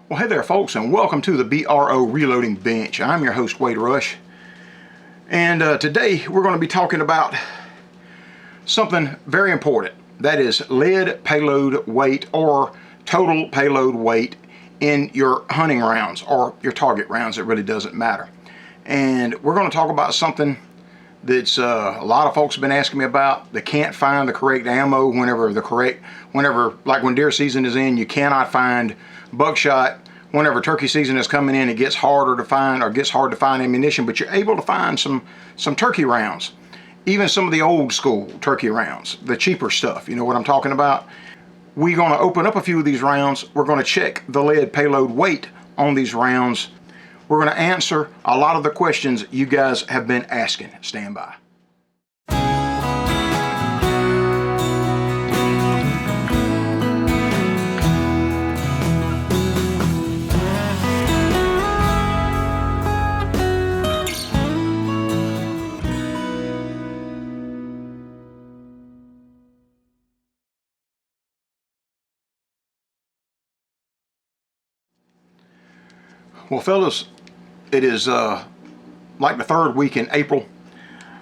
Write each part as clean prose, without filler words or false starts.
Well, hey there folks, and welcome to the BRO Reloading Bench. I'm your host, Wade Rush, and today we're going to be talking about something very important. That is lead payload weight, or total payload weight in your hunting rounds or your target rounds. It really doesn't matter. And we're going to talk about something that's a lot of folks have been asking me about. They can't find the correct ammo whenever like when deer season is in, you cannot find buckshot. Whenever turkey season is coming in, it gets harder to find, or gets hard to find ammunition, but you're able to find some turkey rounds, even some of the old school turkey rounds, the cheaper stuff. You know what I'm talking about? We're going to open up a few of these rounds. We're going to check the lead payload weight on these rounds. We're going to answer a lot of the questions you guys have been asking. Stand by. Well, fellas, it is like the third week in April.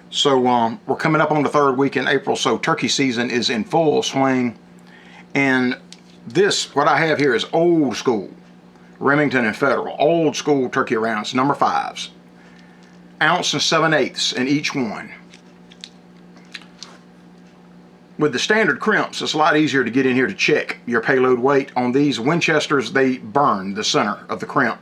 So we're coming up on the third week in April, so turkey season is in full swing. And this, what I have here, is old school Remington and Federal, old school turkey rounds, number 5s. Ounce and 7/8 in each one. With the standard crimps, it's a lot easier to get in here to check your payload weight. On these Winchesters, they burn the center of the crimp.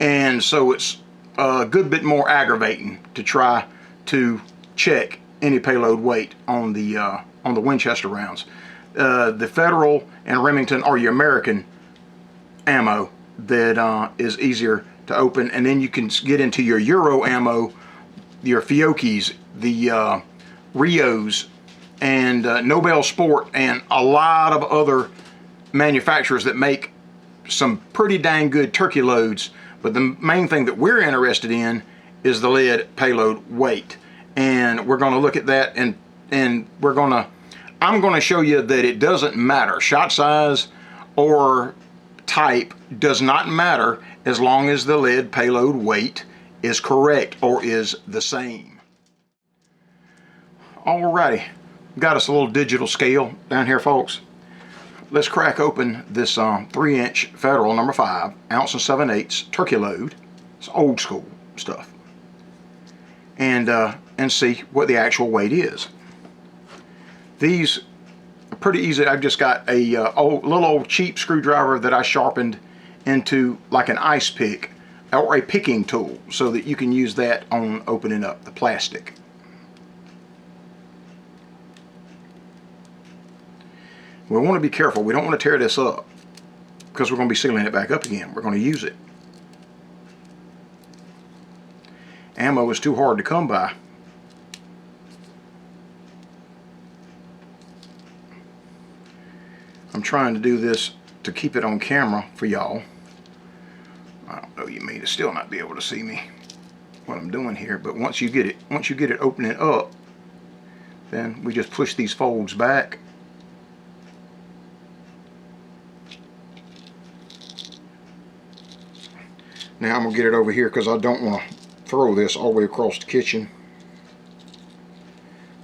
And so it's a good bit more aggravating to try to check any payload weight on the Winchester rounds. The Federal and Remington are your American ammo that is easier to open, and then you can get into your Euro ammo, your Fiocchis, the Rios, and Nobel Sport, and a lot of other manufacturers that make some pretty dang good turkey loads. But the main thing that we're interested in is the lead payload weight, and we're going to look at that, and I'm going to show you that it doesn't matter. Shot size or type does not matter as long as the lead payload weight is correct or is the same. Alrighty, got us a little digital scale down here, folks. Let's crack open this 3-inch Federal number 5, ounce and 7/8 turkey load. It's old school stuff, and see what the actual weight is. These are pretty easy. I've just got a little old cheap screwdriver that I sharpened into like an ice pick or a picking tool, so that you can use that on opening up the plastic. We want to be careful. We don't want to tear this up, because we're going to be sealing it back up again. We're going to use it. Ammo is too hard to come by. I'm trying to do this to keep it on camera for y'all. I don't know, you may still not be able to see me what I'm doing here, but once you get it opening up, then we just push these folds back. Now I'm going to get it over here because I don't want to throw this all the way across the kitchen.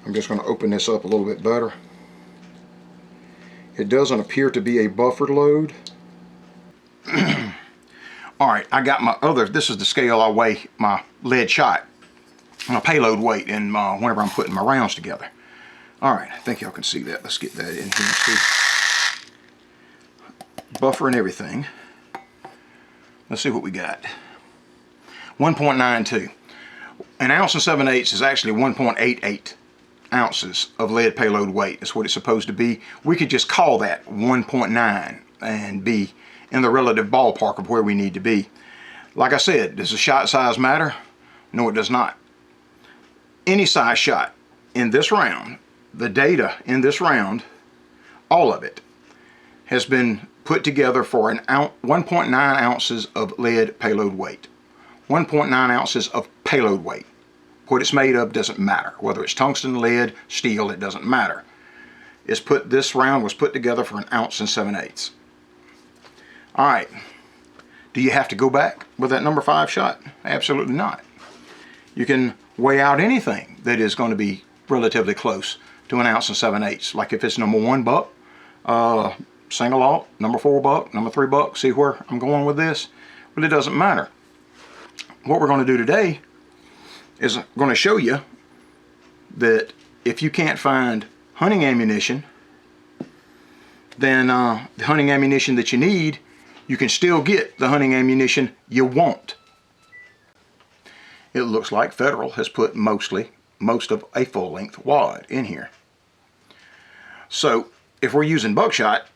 I'm just going to open this up a little bit better. It doesn't appear to be a buffered load. Alright, I got my other, this is the scale I weigh my lead shot, my payload weight, and whenever I'm putting my rounds together. Alright, I think y'all can see that. Let's get that in here. See. Buffer and everything. Let's see what we got. 1.92. An ounce and 7/8 is actually 1.88 ounces of lead payload weight. That's what it's supposed to be. We could just call that 1.9 and be in the relative ballpark of where we need to be. Like I said, does the shot size matter? No, it does not. Any size shot in this round, the data in this round, all of it, has been put together for 1.9 ounces of lead payload weight. 1.9 ounces of payload weight. What it's made of doesn't matter. Whether it's tungsten, lead, steel, it doesn't matter. This round was put together for 1 ounce and 7/8. Alright, Do you have to go back with that number 5 shot? Absolutely not. You can weigh out anything that is going to be relatively close to 1 ounce and 7/8. Like if it's number 1 buck, single alt, number 4 buck, number 3 buck. See where I'm going with this? Well, it doesn't matter. What we're going to do today is I'm going to show you that if you can't find hunting ammunition, then the hunting ammunition that you need, you can still get the hunting ammunition you want. It looks like Federal has put most of a full-length wad in here. So if we're using Buckshot,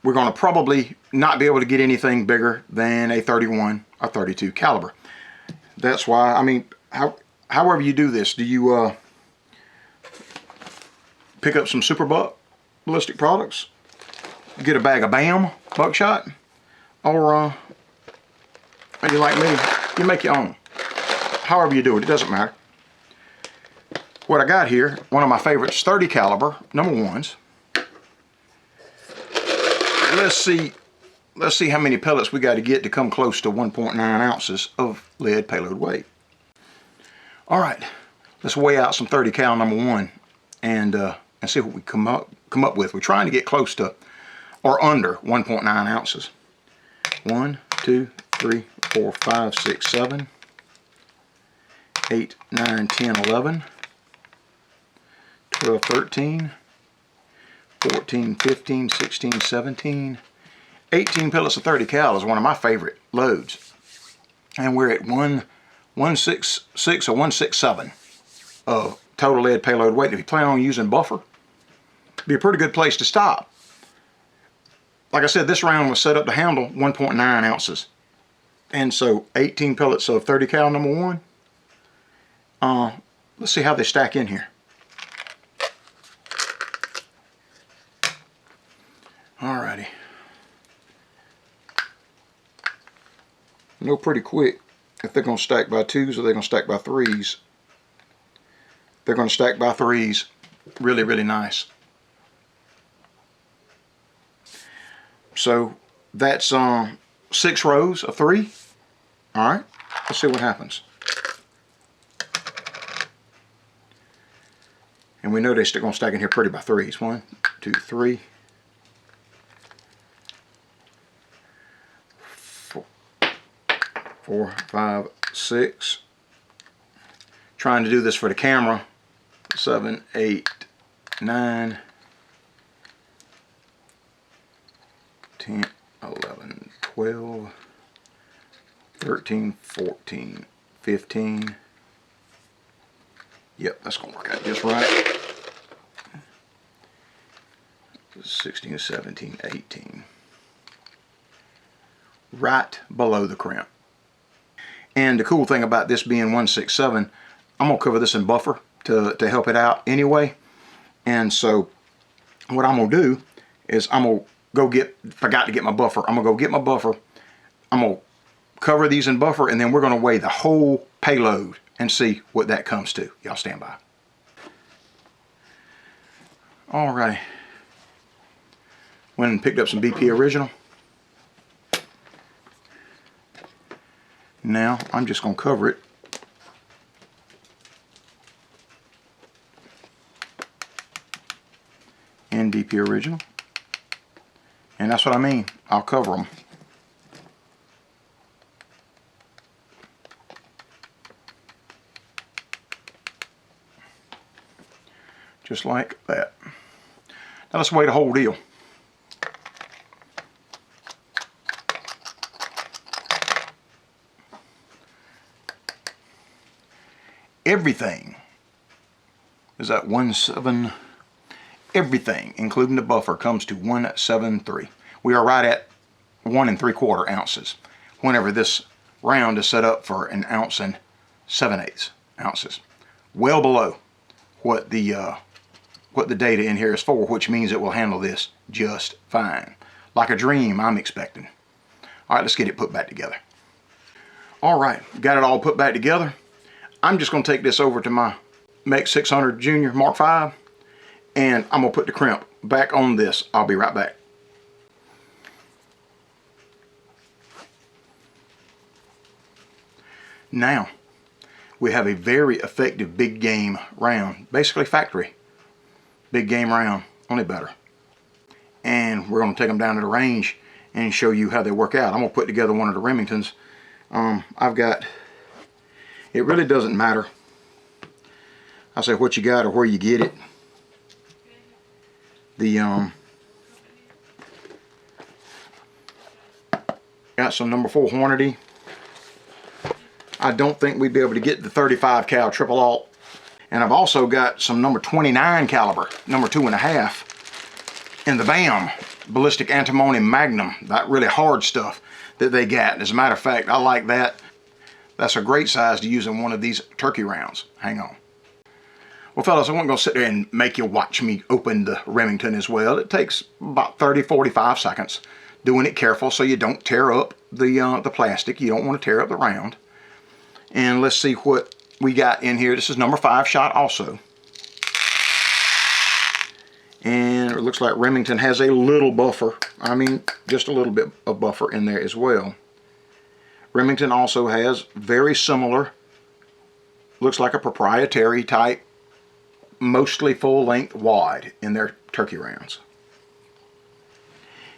we're going to probably not be able to get anything bigger than a 31 or 32 caliber. That's why, I mean, however you do this, do you pick up some Super Buck ballistic products, get a bag of BAM Buckshot, or you like me, you make your own. However you do it, it doesn't matter. What I got here, one of my favorites, 30 caliber, number 1s. Let's see how many pellets we got to get to come close to 1.9 ounces of lead payload weight. All right, let's weigh out some 30 cal number 1 and see what we come up with. We're trying to get close to or under 1.9 ounces. 1, 2, 3, 4, 5, 6, 7, 8, 9, 10, 11, 12, 13, 14, 15, 16, 17, 18 pellets of 30 cal is one of my favorite loads. And we're at 166 or 167 of total lead payload weight. If you plan on using buffer, it'd be a pretty good place to stop. Like I said, this round was set up to handle 1.9 ounces. And so 18 pellets of 30 cal number 1. Let's see how they stack in here. Alrighty. Know pretty quick if they're going to stack by 2s or they're going to stack by 3s. They're going to stack by 3s. Really, really nice. So that's 6 rows of 3. Alright, let's see what happens. And we know they're still going to stack in here pretty by 3s. 1, 2, 3. 4, 5, 6. Trying to do this for the camera. 7, 8, 9, 10, 11, 12, 13, 14, 15. Yep, that's going to work out just right. 16, 17, 18. Right below the crimp. And the cool thing about this being 167, I'm going to cover this in buffer to help it out anyway. And so what I'm going to do is I'm going to go forgot to get my buffer. I'm going to go get my buffer. I'm going to cover these in buffer, and then we're going to weigh the whole payload and see what that comes to. Y'all stand by. Alright. Went and picked up some BP Original. Now I'm just going to cover it in BP Original. And that's what I mean. I'll cover them. Just like that. Now let's weigh the whole deal. Everything is at 17. Everything, including the buffer, comes to 173. We are right at 1 3/4 ounces. Whenever this round is set up for 1 7/8 ounces, well below what the data in here is for, which means it will handle this just fine, like a dream. I'm expecting. All right, let's get it put back together. All right, got it all put back together. I'm just going to take this over to my Mech 600 Junior Mark V, and I'm going to put the crimp back on this. I'll be right back. Now, we have a very effective big game round, basically factory big game round, only better. And we're going to take them down to the range and show you how they work out. I'm going to put together one of the Remingtons. I've got, it really doesn't matter, I say what you got or where you get it. The got some number 4 Hornady. I don't think we'd be able to get the 35 cal triple alt. And I've also got some number 29 caliber, number 2.5 in the BAM ballistic antimony magnum, that really hard stuff that they got. As a matter of fact, I like that. That's a great size to use in one of these turkey rounds. Hang on. Well, fellas, I wasn't going to sit there and make you watch me open the Remington as well. It takes about 30-45 seconds, doing it careful so you don't tear up the plastic. You don't want to tear up the round. And let's see what we got in here. This is number 5 shot also. And it looks like Remington has a little buffer. I mean, just a little bit of buffer in there as well. Remington also has very similar, looks like a proprietary type, mostly full length wad in their turkey rounds.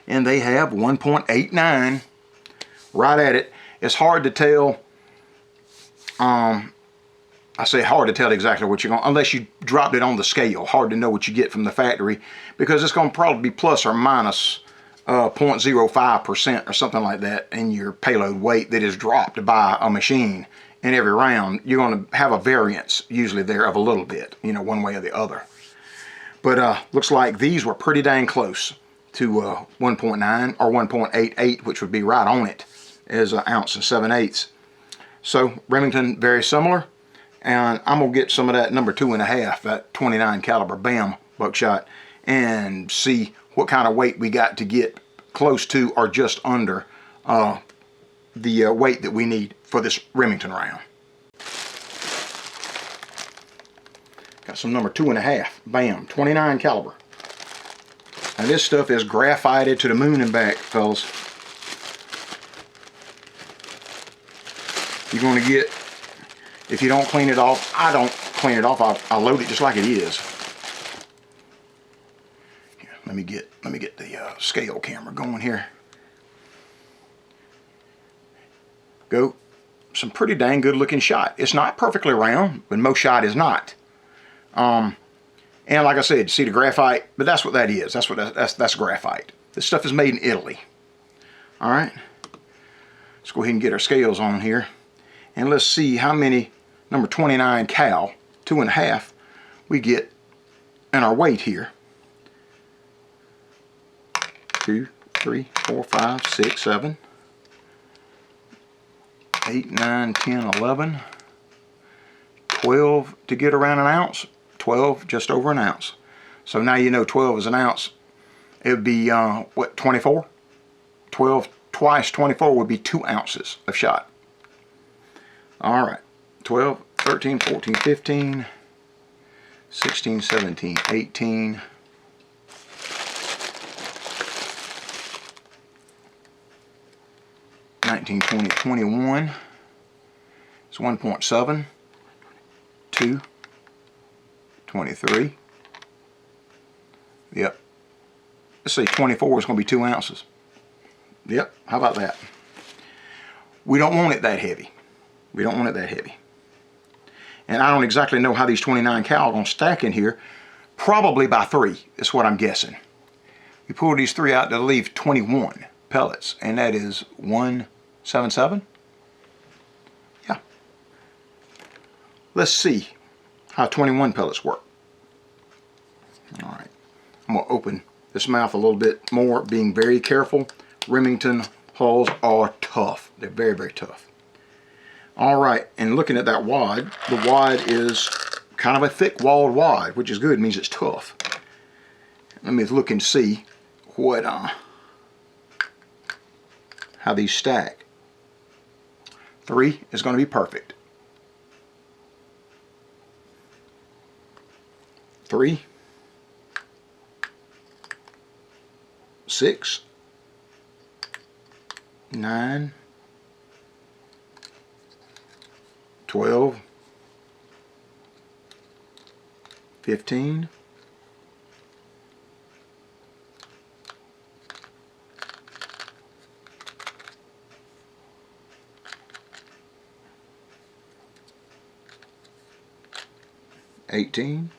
And they have 1.89 right at it. It's hard to tell. I say hard to tell exactly what you're going, unless you dropped it on the scale. Hard to know what you get from the factory, because it's going to probably be plus or minus 0.05% or something like that in your payload weight that is dropped by a machine in every round. You're going to have a variance usually there of a little bit, you know, one way or the other. But looks like these were pretty dang close to 1.9 or 1.88, which would be right on it as an ounce and 7/8. So Remington, very similar. And I'm going to get some of that number 2.5, that 29 caliber BAM buckshot, and see what kind of weight we got to get close to or just under the weight that we need for this Remington round. Got some number 2.5 BAM 29 caliber. Now this stuff is graphited to the moon and back, fellas. You're going to get, if you don't clean it off, I don't clean it off, I load it just like it is. Here, let me get the scale camera going here. Go, some pretty dang good looking shot. It's not perfectly round, but most shot is not. And like I said, see the graphite, but that's what that is. That's graphite. This stuff is made in Italy. All right, let's go ahead and get our scales on here. And let's see how many number 29 cal, 2.5, we get in our weight here. 2, 3, 4, 5, 6, 7, 8, 9, 10, 11, 12 to get around an ounce, 12 just over an ounce. So now you know 12 is an ounce. It would be, what, 24? 12 twice 24 would be 2 ounces of shot. All right, 12, 13, 14, 15, 16, 17, 18, 19, 20, 21. It's 1.7, 2, 23. Yep. Let's say 24 is going to be 2 ounces. Yep, how about that? We don't want it that heavy. We don't want it that heavy. And I don't exactly know how these 29 cal are going to stack in here. Probably by 3 is what I'm guessing. We pull these 3 out to leave 21 pellets, and that is 177. Yeah. Let's see how 21 pellets work. All right. I'm going to open this mouth a little bit more, being very careful. Remington hulls are tough. They're very, very tough. All right, and looking at that wad, the wad is kind of a thick-walled wad, which is good. It means it's tough. Let me look and see what how these stack. 3 is going to be perfect. 3, 6, 9, 12, 15, 18,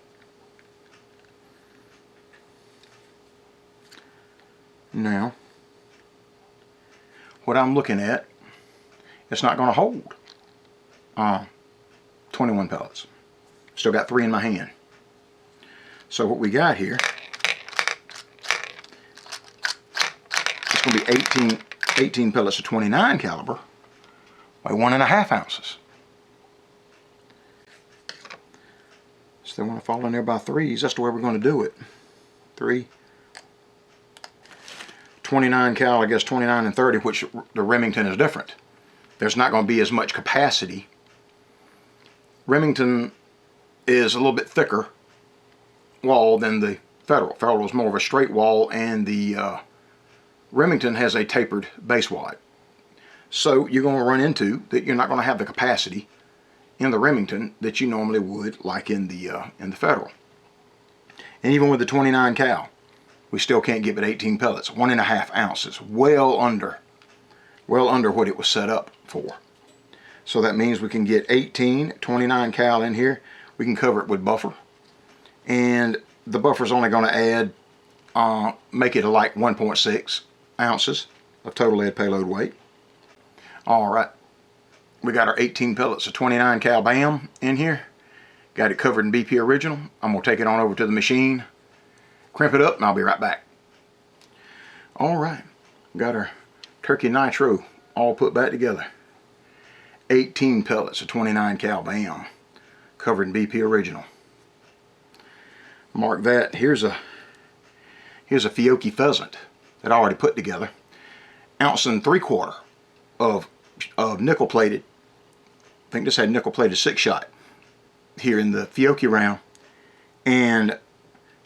'Now, what I'm looking at, it's not going to hold 21 pellets. Still got 3 in my hand. So what we got here, it's going to be 18 pellets of 29 caliber by 1.5 ounces. So they want to fall in there by 3s. That's the way we're going to do it. 3, 29 cal, I guess 29 and 30, which the Remington is different. There's not going to be as much capacity. Remington is a little bit thicker wall than the Federal. Federal is more of a straight wall, and the Remington has a tapered base wad. So you're going to run into that you're not going to have the capacity in the Remington that you normally would, like in the Federal. And even with the 29 cal, we still can't give it 18 pellets. 1.5 ounces, well under what it was set up for. So that means we can get 18, 29 cal in here. We can cover it with buffer, and the buffer's only going to add, make it like 1.6 ounces of total lead payload weight. All right, we got our 18 pellets of 29 cal BAM in here. Got it covered in BP original. I'm going to take it on over to the machine, crimp it up, and I'll be right back. All right, got our turkey nitro all put back together. 18 pellets of 29 cal BAM covered in BP original. Mark that. Here's a Fiocchi pheasant that I already put together. 1.75 ounces of nickel plated. I think this had nickel plated 6-shot here in the Fiocchi round, and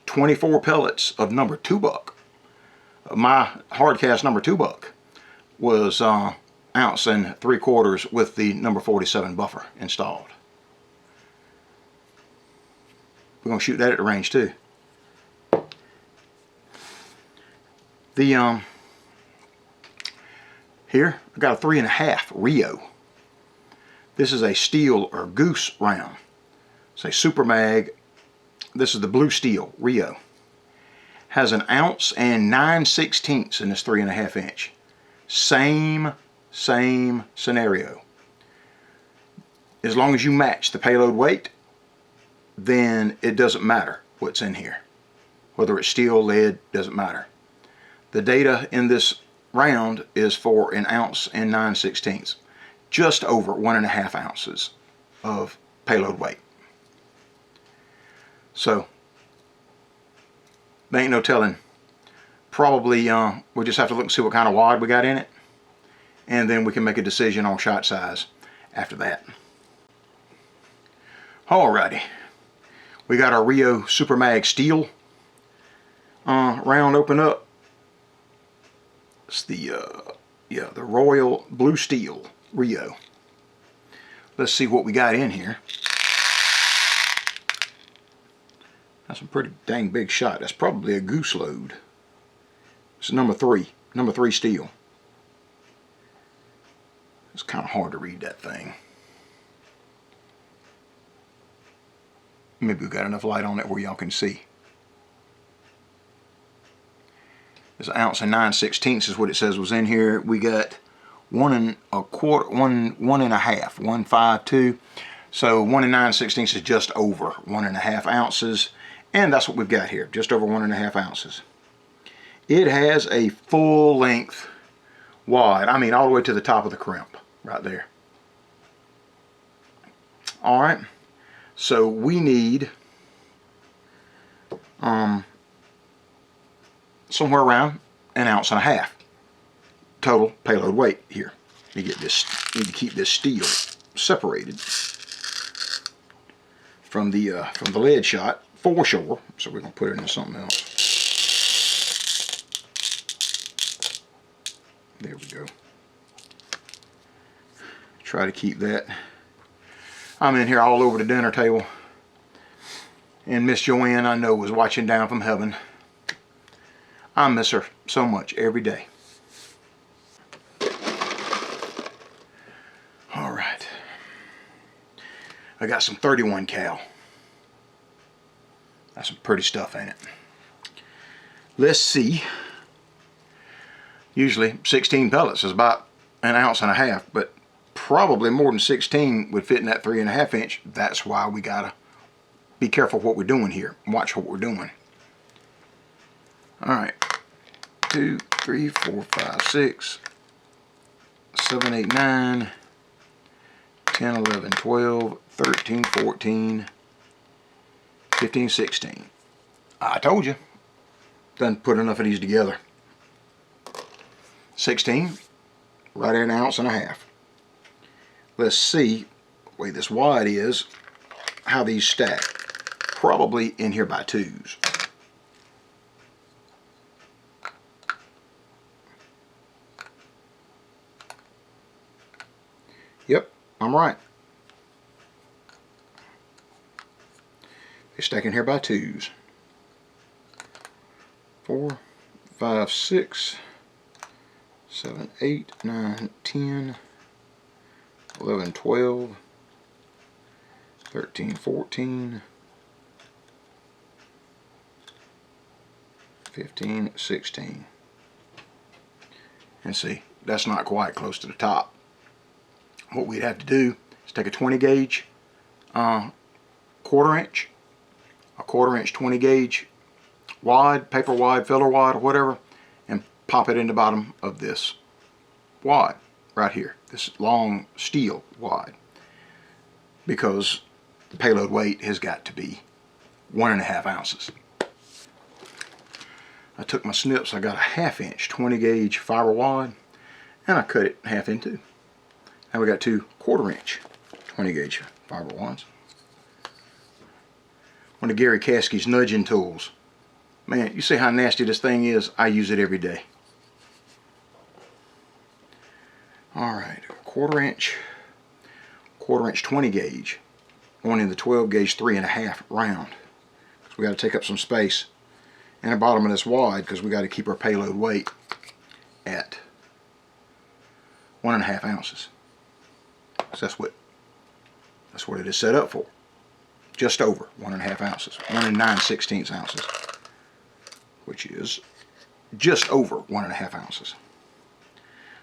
24 pellets of number 2 buck. My hardcast number 2 buck was 1.75 ounces with the number 47 buffer installed. We're going to shoot that at the range too. The here I got a 3.5 Rio. This is a steel or goose round. It's a super mag. This is the blue steel Rio. Has 1 ounce and 9/16 in this 3.5 inch. Same scenario. As long as you match the payload weight, then it doesn't matter what's in here. Whether it's steel, lead, doesn't matter. The data in this round is for 1 ounce and 9/16, just over 1.5 ounces of payload weight. So there ain't no telling. Probably we'll just have to look and see what kind of wad we got in it, and then we can make a decision on shot size after that. Alrighty, we got our Rio Super Mag Steel round open up. It's the the Royal Blue Steel Rio. Let's see what we got in here. That's a pretty dang big shot. That's probably a goose load. It's number 3 steel. It's kind of hard to read that thing. Maybe we got enough light on it where y'all can see. It's 1 ounce and 9/16 is what it says was in here. We got 1.25, 1.52. So 1 9/16 is just over 1.5 ounces. And that's what we've got here, just over 1.5 ounces. It has a full length wad. I mean, all the way to the top of the crimp, right there. All right. So we need somewhere around 1.5 ounces total payload weight here. You get this. Need to keep this steel separated from the lead shot for sure. So we're gonna put it into something else. There we go. Try to keep that I'm in here all over the dinner table, and Miss Joanne, I know, was watching down from heaven. I miss her so much every day. All right. I got some 31 cal. That's some pretty stuff, ain't it? Let's see. Usually 16 pellets is about an ounce and a half, but probably more than 16 would fit in that 3.5 inch. That's why we gotta be careful what we're doing here. Watch what we're doing. All right. 2, 3, 4, 5, 6, 7, 8, 9, 10, 11, 12, 13, 14, 15, 16. I told you. Done put enough of these together. 16, right at an ounce and a half. Let's see the way this wide is, how these stack. Probably in here by twos. Yep, I'm right. They stack in here by twos. 4, 5, 6, 7, 8, 9, 10, 11, 12, 13, 14, 15, 16. And see, that's not quite close to the top. What we'd have to do is take a 20 gauge quarter inch, a quarter inch 20 gauge wad, paper wad, filler wad, or whatever, and pop it in the bottom of this wad right here, this long steel wad, because the payload weight has got to be 1.5 ounces. I took my snips, I got a 1/2 inch 20 gauge fiber wad, and I cut it half in two. Now we got 2 1/4 inch 20 gauge fiber wads. One of Gary Caskey's nudging tools. Man, you see how nasty this thing is? I use it every day. Alright, 1/4 inch 20 gauge, going in the 12 gauge 3.5 round. So we got to take up some space in the bottom of this wad because we got to keep our payload weight at 1.5 ounces. So that's what it is set up for. Just over 1.5 ounces, 1 9/16 ounces, which is just over 1.5 ounces.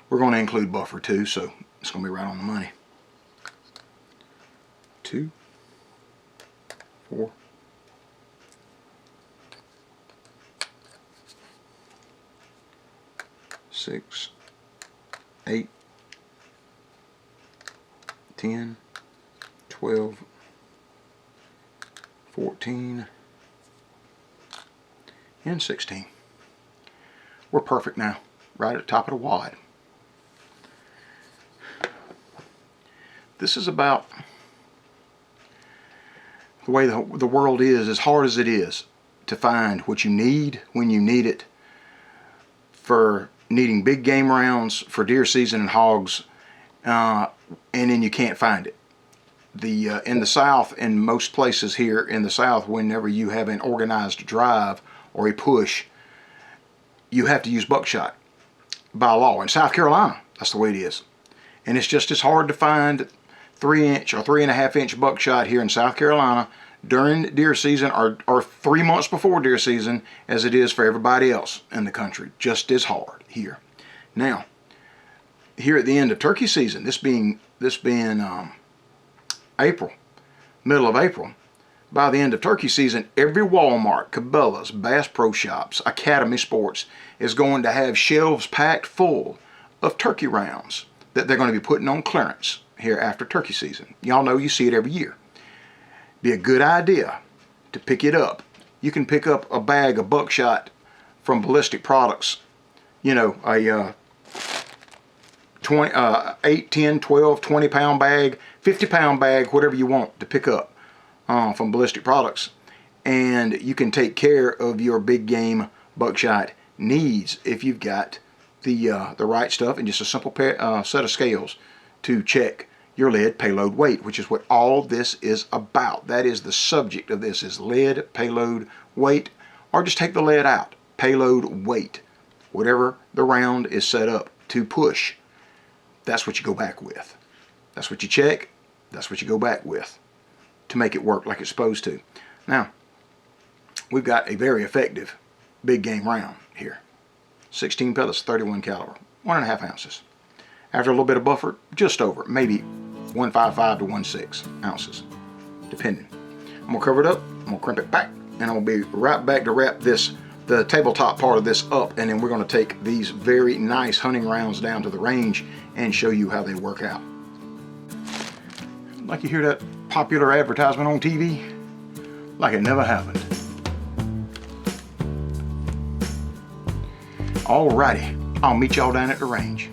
We're going to include buffer too, so it's going to be right on the money. 2, 4, 6, 8, 10, 12, 14, and 16. We're perfect now, right at the top of the wad. This is about the way the world is, as hard as it is to find what you need when you need it, for needing big game rounds for deer season and hogs, and then you can't find it. In the South, in most places here in the South, whenever you have an organized drive or a push, you have to use buckshot by law. In South Carolina, that's the way it is. And it's just as hard to find 3 inch or 3.5 inch buckshot here in South Carolina during deer season or 3 months before deer season as it is for everybody else in the country. Just as hard here. Now, here at the end of turkey season, this being April, middle of April, by the end of turkey season, every Walmart, Cabela's, Bass Pro Shops, Academy Sports is going to have shelves packed full of turkey rounds that they're going to be putting on clearance here after turkey season. Y'all know you see it every year. Be a good idea to pick it up. You can pick up a bag of buckshot from Ballistic Products, you know, a 8, 10, 12, 20 pound bag, 50 pound bag, whatever you want to pick up from Ballistic Products, and you can take care of your big game buckshot needs if you've got the right stuff and just a simple set of scales to check your lead payload weight, which is what all this is about. That is the subject of this, is lead payload weight, or just take the lead out. Payload weight. Whatever the round is set up to push, that's what you go back with. That's what you check, that's what you go back with to make it work like it's supposed to. Now, we've got a very effective big game round here. 16 pellets, 31 caliber, 1.5 ounces. After a little bit of buffer, just over, maybe 155 to 16 ounces, depending. I'm gonna cover it up, I'm gonna crimp it back, and I'm gonna be right back to wrap the tabletop part of this up, and then we're gonna take these very nice hunting rounds down to the range and show you how they work out. Like you hear that popular advertisement on TV, like it never happened. Alrighty, I'll meet y'all down at the range.